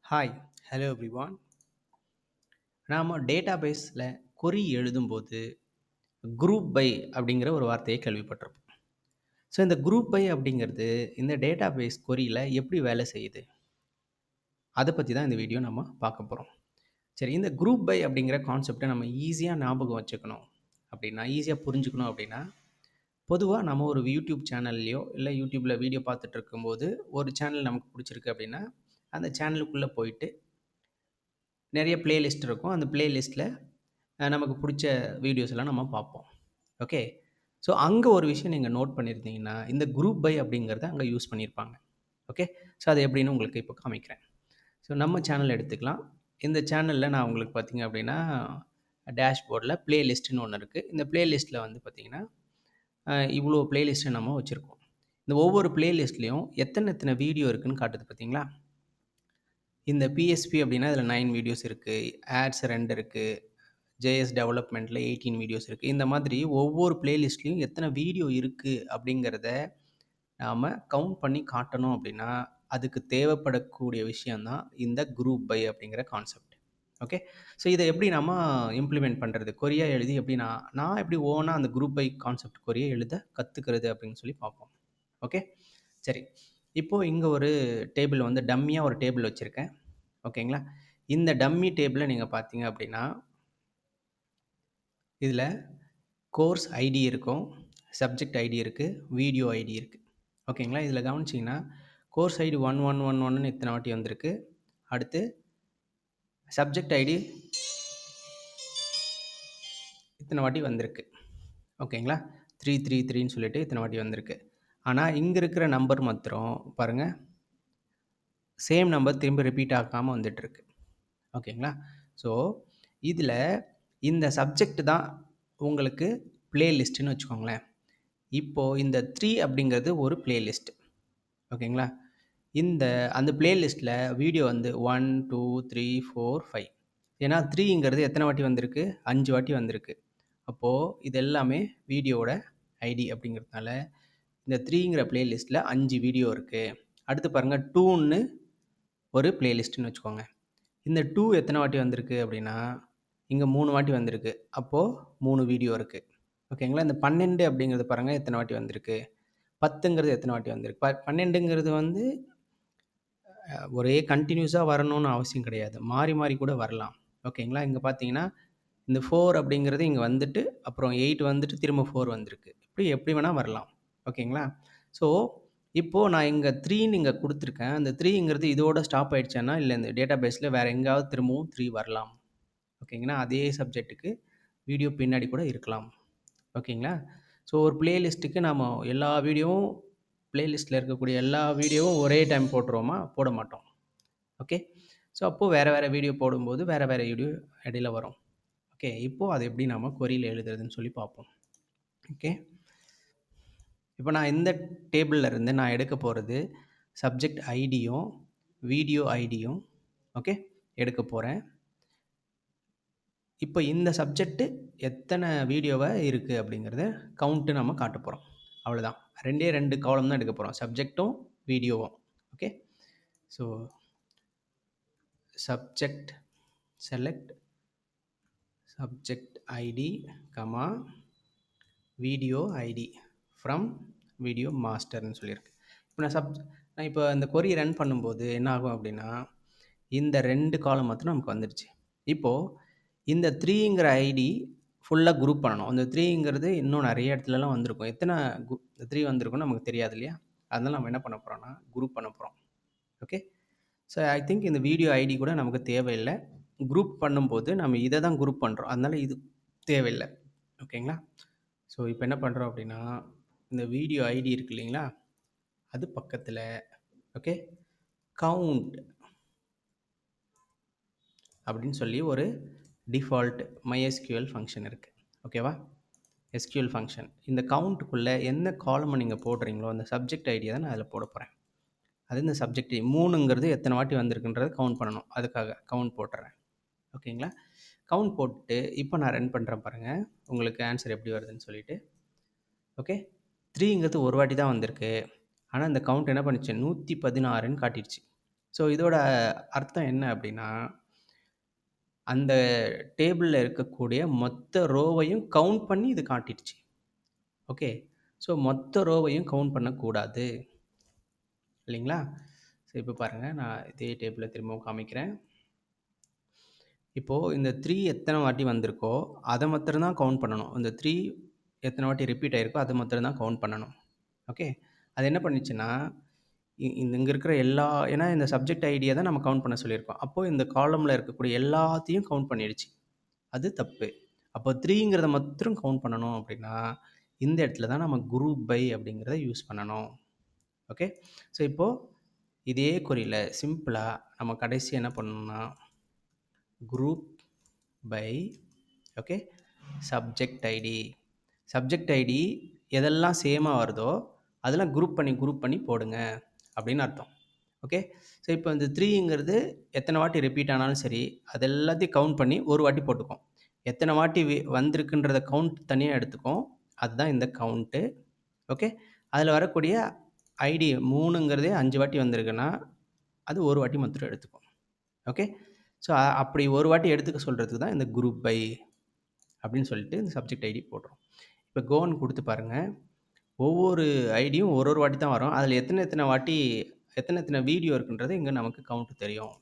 Hi, hello everyone. நாம் டேட்டாபேஸில் கொரி எழுதும்போது குரூப் பை அப்படிங்கிற ஒரு வார்த்தையை கேள்விப்பட்டிருப்போம். ஸோ இந்த குரூப் பை அப்படிங்கிறது இந்த டேட்டாபேஸ் கொரியில் எப்படி வேலை செய்யுது அதை பற்றி தான் இந்த வீடியோ நம்ம பார்க்க போகிறோம். சரி, இந்த குரூப் பை அப்படிங்கிற கான்செப்டை நம்ம ஈஸியாக ஞாபகம் வச்சுக்கணும் அப்படின்னா, ஈஸியாக புரிஞ்சுக்கணும் அப்படின்னா, பொதுவாக நம்ம ஒரு யூடியூப் சேனல்லையோ இல்லை யூடியூப்பில் வீடியோ பார்த்துட்டு இருக்கும்போது ஒரு சேனல் நமக்கு பிடிச்சிருக்கு அப்படின்னா, அந்த சேனலுக்குள்ளே போயிட்டு நிறைய பிளேலிஸ்ட் இருக்கும். அந்த பிளேலிஸ்ட்டில் நமக்கு பிடிச்ச வீடியோஸ் எல்லாம் நம்ம பார்ப்போம். ஓகே. ஸோ அங்கே ஒரு விஷயம் நீங்கள் நோட் பண்ணியிருந்தீங்கன்னா, இந்த குரூப் பை அப்படிங்கிறத அங்கே யூஸ் பண்ணியிருப்பாங்க. ஓகே. ஸோ அது எப்படின்னு உங்களுக்கு இப்போ காமிக்கிறேன். ஸோ நம்ம சேனல் எடுத்துக்கலாம். இந்த சேனலில் நான் உங்களுக்கு பார்த்தீங்க அப்படின்னா, டேஷ்போர்டில் பிளேலிஸ்ட்டுன்னு ஒன்று இருக்குது. இந்த பிளேலிஸ்ட்டில் வந்து பார்த்தீங்கன்னா, இவ்வளோ பிளேலிஸ்ட்டை நம்ம வச்சுருக்கோம். இந்த ஒவ்வொரு பிளேலிஸ்ட்லேயும் எத்தனை எத்தனை வீடியோ இருக்குதுன்னு காட்டுது பார்த்தீங்களா? இந்த பிஎஸ்பி அப்படின்னா இதில் 9 வீடியோஸ் இருக்குது. ஆட்ஸ் 2 இருக்குது. ஜேஎஸ் டெவலப்மெண்ட்டில் 18 வீடியோஸ் இருக்குது. இந்த மாதிரி ஒவ்வொரு பிளேலிஸ்ட்லேயும் எத்தனை வீடியோ இருக்குது அப்படிங்கிறத நாம் கவுண்ட் பண்ணி காட்டணும் அப்படின்னா, அதுக்கு தேவைப்படக்கூடிய விஷயந்தான் இந்த குரூப் பை அப்படிங்கிற கான்செப்ட். ஓகே. ஸோ இதை எப்படி நம்ம இம்ப்ளிமெண்ட் பண்ணுறது, கொரியா எழுதி எப்படி நான் எப்படி ஓனாக அந்த குரூப் பை கான்செப்ட் கொரியா எழுத கற்றுக்கிறது அப்படின்னு சொல்லி பார்ப்போம். ஓகே. சரி, இப்போது இங்கே ஒரு டேபிள் வந்து டம்மியாக ஒரு டேபிள் வச்சுருக்கேன். ஓகேங்களா. இந்த டம்மி டேபிளை நீங்கள் பார்த்தீங்க அப்படின்னா, இதில் கோர்ஸ் ஐடி இருக்கும், சப்ஜெக்ட் ஐடி இருக்குது, வீடியோ ஐடி இருக்குது. ஓகேங்களா. இதில் கவனிச்சிங்கன்னா கோர்ஸ் ஐடி 1111ன்னு இத்தனை வாட்டி வந்திருக்கு. அடுத்து சப்ஜெக்ட் ஐடி இத்தனை வாட்டி வந்திருக்கு. ஓகேங்களா. 333ன்னு சொல்லிட்டு இத்தனை வாட்டி வந்திருக்கு. ஆனால் இங்கே இருக்கிற நம்பர் மாத்திரம் பாருங்கள், சேம் நம்பர் திரும்ப ரிப்பீட் ஆகாமல் வந்துட்டுருக்கு. ஓகேங்களா. ஸோ இதில் இந்த சப்ஜெக்ட் தான் உங்களுக்கு பிளேலிஸ்ட்டுன்னு வச்சுக்கோங்களேன். இப்போது இந்த 3 அப்படிங்கிறது ஒரு பிளேலிஸ்ட். ஓகேங்களா. அந்த பிளேலிஸ்ட்டில் வீடியோ வந்து 1 2 3 4 5. ஏன்னா 3ங்கிறது எத்தனை வாட்டி வந்திருக்கு? 5 வாட்டி வந்திருக்கு. அப்போது இது எல்லாமே வீடியோவோட ஐடி அப்படிங்கிறதுனால இந்த 3ங்கிற பிளேலிஸ்ட்டில் 5 வீடியோ இருக்குது. அடுத்து பாருங்கள், 2ன்னு ஒரு பிளேலிஸ்ட்டுன்னு வச்சுக்கோங்க. இந்த 2 எத்தனை வாட்டி வந்திருக்கு அப்படின்னா, இங்கே 3 வாட்டி வந்திருக்கு. அப்போது 3 வீடியோ இருக்குது. ஓகேங்களா. இந்த 12 அப்படிங்கிறது பாருங்கள் எத்தனை வாட்டி வந்திருக்கு. 10ங்கிறது எத்தனை வாட்டி வந்திருக்கு. 12ங்கிறது வந்து ஒரே கண்டினியூஸாக வரணும்னு அவசியம் கிடையாது. மாறி மாறி கூட வரலாம். ஓகேங்களா. இங்கே பார்த்தீங்கன்னா இந்த 4 அப்படிங்கிறது இங்கே வந்துட்டு அப்புறம் 8 வந்துட்டு திரும்ப 4 வந்திருக்கு. இப்படி எப்படி வேணால் வரலாம். ஓகேங்களா. ஸோ இப்போது நான் இங்கே 3ன்னு இங்கே கொடுத்துருக்கேன். அந்த 3ங்கிறது இதோட ஸ்டாப் ஆகிடுச்சேன்னா, இல்லை இந்த டேட்டா பேஸில் வேறு எங்கேயாவது திரும்பவும் 3 வரலாம். ஓகேங்களா. அதே சப்ஜெக்ட்டுக்கு வீடியோ பின்னாடி கூட இருக்கலாம். ஓகேங்களா. ஸோ ஒரு பிளேலிஸ்ட்டுக்கு நம்ம எல்லா வீடியோவும் பிளேலிஸ்ட்டில் இருக்கக்கூடிய எல்லா வீடியோவும் ஒரே டைம் போட்டுருவோமா? போட மாட்டோம். ஓகே. ஸோ அப்போது வேறு வேறு வீடியோ போடும்போது வேறு வேறு வீடியோ இடையில வரும். ஓகே. இப்போது அது எப்படி நம்ம கொரியில் எழுதுறதுன்னு சொல்லி பார்ப்போம். ஓகே. இப்போ நான் இந்த டேபிளில் இருந்து நான் எடுக்க போகிறது சப்ஜெக்ட் ஐடியும் வீடியோ ஐடியும் ஓகே எடுக்க போகிறேன். இப்போ இந்த சப்ஜெக்ட்டு எத்தனை வீடியோவை இருக்குது அப்படிங்கிறத கவுண்ட்டு நம்ம காட்ட போகிறோம். அவ்வளோதான். 2 காலம் தான் எடுக்க போகிறோம், சப்ஜெக்டும் வீடியோவும். Okay. So subject select subject ID comma video ID from video மாஸ்டர்னு சொல்லியிருக்கு. இப்போ நான் இப்போ இந்த கொரி ரன் பண்ணும்போது என்ன ஆகும் அப்படின்னா, இந்த 2 காலம் மாத்திரம் நமக்கு வந்துடுச்சு. இப்போது இந்த 3ங்கிற ஐடி ஃபுல்லாக குரூப் பண்ணணும். அந்த 3ங்கிறது இன்னும் நிறைய இடத்துலலாம் வந்திருக்கும். எத்தனை 3 வந்திருக்குன்னு நமக்கு தெரியாது இல்லையா? அதனால் நம்ம என்ன பண்ண போகிறோம்னா குரூப் பண்ண போகிறோம். ஓகே. ஸோ ஐ திங்க் இந்த வீடியோ ஐடி கூட நமக்கு தேவையில்லை. குரூப் பண்ணும்போது நம்ம இதை தான் குரூப் பண்ணுறோம். அதனால் இது தேவையில்லை. ஓகேங்களா. ஸோ இப்போ என்ன பண்ணுறோம் அப்படின்னா, இந்த வீடியோ ஐடி இருக்கு இல்லைங்களா, அது பக்கத்தில் ஓகே கவுண்ட் அப்படின்னு சொல்லி ஒரு டிஃபால்ட் MySQL ஃபங்க்ஷன் இருக்குது. ஓகேவா. SQL function. இந்த கவுண்ட்டுக்குள்ளே எந்த காலமை நீங்கள் போடுறீங்களோ அந்த சப்ஜெக்ட் ஐடியை தான் நான் அதில் போட போகிறேன். அது இந்த சப்ஜெக்ட் 3ங்கிறது எத்தனை வாட்டி வந்திருக்குன்றதை கவுண்ட் பண்ணணும். அதுக்காக கவுண்ட் போட்டுறேன். ஓகேங்களா. கவுண்ட் போட்டு இப்போ நான் ரன் பண்ணுறேன் பாருங்கள், உங்களுக்கு ஆன்சர் எப்படி வருதுன்னு சொல்லிட்டு. ஓகே. 3ங்கிறது ஒரு வாட்டி தான் வந்திருக்கு. ஆனால் இந்த கவுண்ட் என்ன பண்ணிச்சு, 116ன்னு காட்டிடுச்சு. ஸோ இதோட அர்த்தம் என்ன அப்படின்னா, அந்த டேபிள்ல இருக்கக்கூடிய மொத்த ரோவையும் கவுண்ட் பண்ணி இது காட்டிடுச்சு. ஓகே. ஸோ மொத்த ரோவையும் கவுண்ட் பண்ணக்கூடாது. இல்லைங்களா? ஸோ இப்போ பாருங்க, நான் இதே டேபிள திரும்பவும் காமிக்கிறேன். இப்போ இந்த 3 எத்தனை வாட்டி வந்திருக்கோ, அத மாத்திரம் தான் கவுண்ட் பண்ணணும். இந்த 3 எத்தனை வாட்டி ரிப்பீட் ஆயிருக்கோ, அத மாத்திரம் தான் கவுண்ட் பண்ணணும். ஓகே. அது என்ன பண்ணுச்சுன்னா, இங்க இருக்கிற எல்லா ஏன்னா இந்த சப்ஜெக்ட் ஐடிய தான் நம்ம கவுண்ட் பண்ண சொல்லியிருக்கோம். அப்போ இந்த காலம்ல இருக்கக்கூடிய எல்லாத்தையும் கவுண்ட் பண்ணிடுச்சு. அது தப்பு. அப்போ 3ங்கிறத மாத்திரம் கவுண்ட் பண்ணணும் அப்படின்னா, இந்த இடத்துல தான் நம்ம குரூப் பை அப்படிங்கிறத யூஸ் பண்ணணும். ஓகே. ஸோ இப்போ இதே கொரியில சிம்பிளா நம்ம கடைசியா என்ன பண்ணணும்னா, group by okay subject ID. Subject ID எதெல்லாம் சேமாக வருதோ அதெல்லாம் குரூப் பண்ணி போடுங்க அப்படின்னு அர்த்தம். ஓகே. ஸோ இப்போ இந்த 3ங்கிறது எத்தனை வாட்டி ரிப்பீட் ஆனாலும் சரி, அது எல்லாத்தையும் கவுண்ட் பண்ணி ஒரு வாட்டி போட்டுக்கும். எத்தனை வாட்டி வந்திருக்குன்றத கவுண்ட் தனியாக எடுத்துக்கும். அதுதான் இந்த கவுண்ட்டு. ஓகே. அதில் வரக்கூடிய ஐடி 3ங்கிறதே 5 வாட்டி வந்திருக்குன்னா, அது ஒரு வாட்டி மாத்திரம் எடுத்துக்கும். ஓகே. ஸோ அப்படி ஒரு வாட்டி எடுத்துக்க சொல்கிறதுக்கு தான் இந்த குரூப் பை அப்படின்னு சொல்லிட்டு இந்த சப்ஜெக்ட் ஐடி போடுறோம். இப்போ கோன்னு கொடுத்து பாருங்கள். ஒவ்வொரு ஐடியும் ஒரு ஒரு வாட்டி தான் வரும். அதில் எத்தனை வாட்டி எத்தனை வீடியோ இருக்குன்றது இங்கே நமக்கு கவுண்ட் தெரியும்.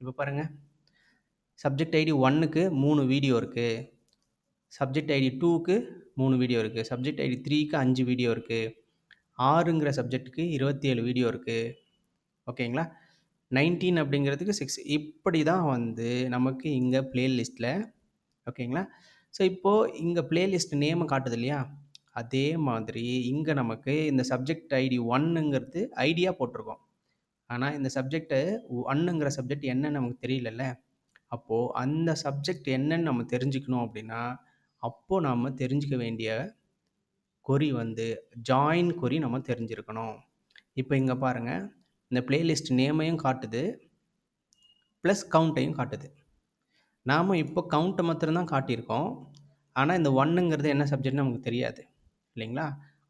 இப்போ பாருங்கள், சப்ஜெக்ட் ஐடி 1க்கு 3 வீடியோ இருக்குது. சப்ஜெக்ட் ஐடி 2க்கு 3 வீடியோ இருக்குது. சப்ஜெக்ட் ஐடி 3க்கு 5 வீடியோ இருக்குது. 6ங்கிற சப்ஜெக்ட்டுக்கு 27 வீடியோ இருக்குது. ஓகேங்களா? 19 அப்படிங்கிறதுக்கு 6. இப்படி தான் வந்து நமக்கு இங்கே பிளேலிஸ்ட்டில் ஓகேங்களா? ஸோ இப்போது இங்கே பிளேலிஸ்ட் நேமை காட்டுது இல்லையா? அதே மாதிரி இங்கே நமக்கு இந்த சப்ஜெக்ட் ஐடி 1ங்கிறது ஐடியா போட்டிருக்கோம். ஆனால் இந்த சப்ஜெக்ட்டு 1ங்கிற சப்ஜெக்ட் என்னன்னு நமக்கு தெரியலல்ல. அப்போது அந்த சப்ஜெக்ட் என்னன்னு நம்ம தெரிஞ்சுக்கணும் அப்படின்னா, அப்போது நாம் தெரிஞ்சுக்க வேண்டிய கொரி வந்து ஜாயின் கொரி நம்ம தெரிஞ்சிருக்கணும். இப்போ இங்கே பாருங்கள், இந்த பிளேலிஸ்ட் நேமையும் காட்டுது, ப்ளஸ் கவுண்ட்டையும் காட்டுது. நாம் இப்போ கவுண்ட்டை மாத்திரம் தான் காட்டியிருக்கோம். ஆனால் இந்த 1ங்கிறது என்ன சப்ஜெக்ட்னு நமக்கு தெரியாது இல்லைங்களா?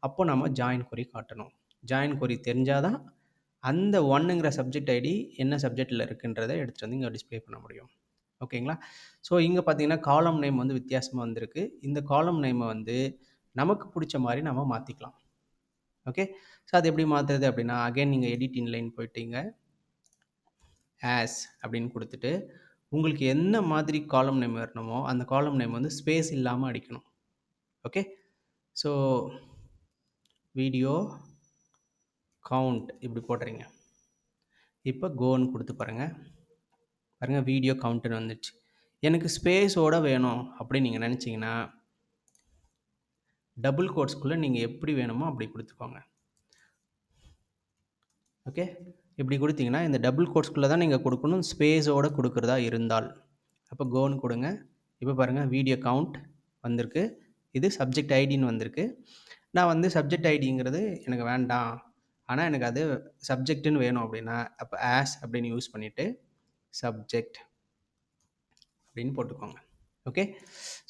அப்போ நம்ம ஜாயின் கொரி காட்டணும். ஜாயின் கொரி தெரிஞ்சால் தான் அந்த 1ங்கிற சப்ஜெக்ட் ஐடி என்ன சப்ஜெக்டில் இருக்குன்றதை எடுத்துகிட்டு வந்து இங்கே டிஸ்ப்ளே பண்ண முடியும். ஓகேங்களா? ஸோ இங்கே பார்த்தீங்கன்னா காலம் நேம் வந்து வித்தியாசமாக வந்திருக்கு. இந்த காலம் நேமை வந்து நமக்கு பிடிச்ச மாதிரி நம்ம மாற்றிக்கலாம். ஓகே. ஸோ அது எப்படி மாற்றுறது அப்படின்னா, அகைன் நீங்கள் எடிட் இன்லைன் போயிட்டீங்க, ஆஸ் அப்படின்னு கொடுத்துட்டு உங்களுக்கு என்ன மாதிரி காலம் நேம் வரணுமோ அந்த காலம் நேம் வந்து ஸ்பேஸ் இல்லாமல் அடிக்கணும். ஓகே. ஸோ வீடியோ கவுண்ட் இப்படி போடுறீங்க. இப்போ கோன்னு கொடுத்து பாருங்கள். பாருங்கள், வீடியோ கவுண்ட்டுன்னு வந்துடுச்சு. எனக்கு ஸ்பேஸோடு வேணும் அப்படின்னு நீங்கள் நினச்சிங்கன்னா, டபுள் கோட்ஸ்குள்ளே நீங்கள் எப்படி வேணுமோ அப்படி கொடுத்துக்கோங்க. ஓகே. இப்படி கொடுத்தீங்கன்னா இந்த டபுள் கோட்ஸ்குள்ளே தான் நீங்கள் கொடுக்கணும், ஸ்பேஸோடு கொடுக்குறதா இருந்தால். அப்போ கோன்னு கொடுங்க. இப்போ பாருங்கள், வீடியோ கவுண்ட் வந்திருக்கு. இது சப்ஜெக்ட் ஐடின்னு வந்திருக்கு. நான் வந்து சப்ஜெக்ட் ஐடிங்கிறது எனக்கு வேண்டாம், ஆனால் எனக்கு அது சப்ஜெக்ட்டுன்னு வேணும் அப்படின்னா, அப்போ ஆஸ் அப்படின்னு யூஸ் பண்ணிவிட்டு சப்ஜெக்ட் அப்படின்னு போட்டுக்கோங்க. ஓகே.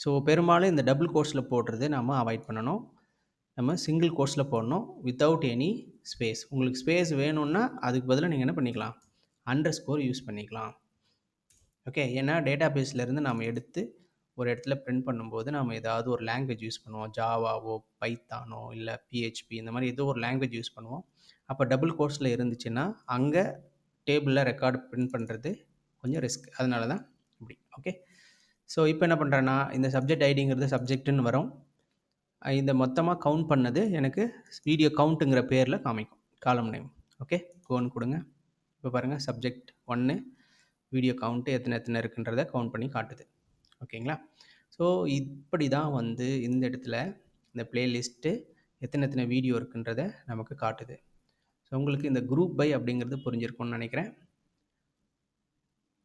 ஸோ பெரும்பாலும் இந்த டபுள் கோட்ஸில் போடுறது நம்ம அவாய்ட் பண்ணணும். நம்ம சிங்கிள் கோட்ஸில் போடணும், வித்தவுட் எனி ஸ்பேஸ். உங்களுக்கு ஸ்பேஸ் வேணும்னா அதுக்கு பதிலாக நீங்கள் என்ன பண்ணிக்கலாம், அண்டர்ஸ்கோர் யூஸ் பண்ணிக்கலாம். ஓகே. ஏன்னா டேட்டா பேஸ்லேருந்து நம்ம எடுத்து ஒரு இடத்துல பிரிண்ட் பண்ணும்போது நம்ம ஏதாவது ஒரு லாங்குவேஜ் யூஸ் பண்ணுவோம். ஜாவாவோ, பைத்தானோ, இல்லை பிஹெச்பி, இந்த மாதிரி ஏதோ ஒரு லாங்குவேஜ் யூஸ் பண்ணுவோம். அப்போ டபுள் கோட்ஸில் இருந்துச்சுன்னா அங்கே டேபிளில் ரெக்கார்டு பிரிண்ட் பண்ணுறது கொஞ்சம் ரிஸ்க். அதனால தான் இப்படி. ஓகே. ஸோ இப்போ என்ன பண்ணுறேன்னா, இந்த சப்ஜெக்ட் ஐடிங்கிறது சப்ஜெக்ட்டுன்னு வரும். இந்த மொத்தமாக கவுண்ட் பண்ணது எனக்கு வீடியோ கவுண்ட்டுங்கிற பேரில் காமிக்கும், காலம் நேம். ஓகே. கோன்னு கொடுங்க. இப்போ பாருங்கள், சப்ஜெக்ட் 1 வீடியோ கவுண்ட்டு எத்தனை இருக்குன்றதை கவுண்ட் பண்ணி காட்டுது. ஓகேங்களா? ஸோ இப்படி தான் வந்து இந்த இடத்துல இந்த பிளேலிஸ்ட்டு எத்தனை வீடியோ இருக்குன்றதை நமக்கு காட்டுது. ஸோ உங்களுக்கு இந்த குரூப் பை அப்படிங்கிறது புரிஞ்சிருக்கும்னு நினைக்கிறேன்.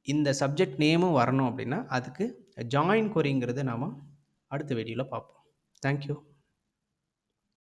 இந்த சப்ஜெக்ட் நேமும் வரணும் அப்படின்னா அதுக்கு ஜாயின் கொரிங்கிறது நாம் அடுத்த வீடியோவில் பார்ப்போம். தேங்க்யூ.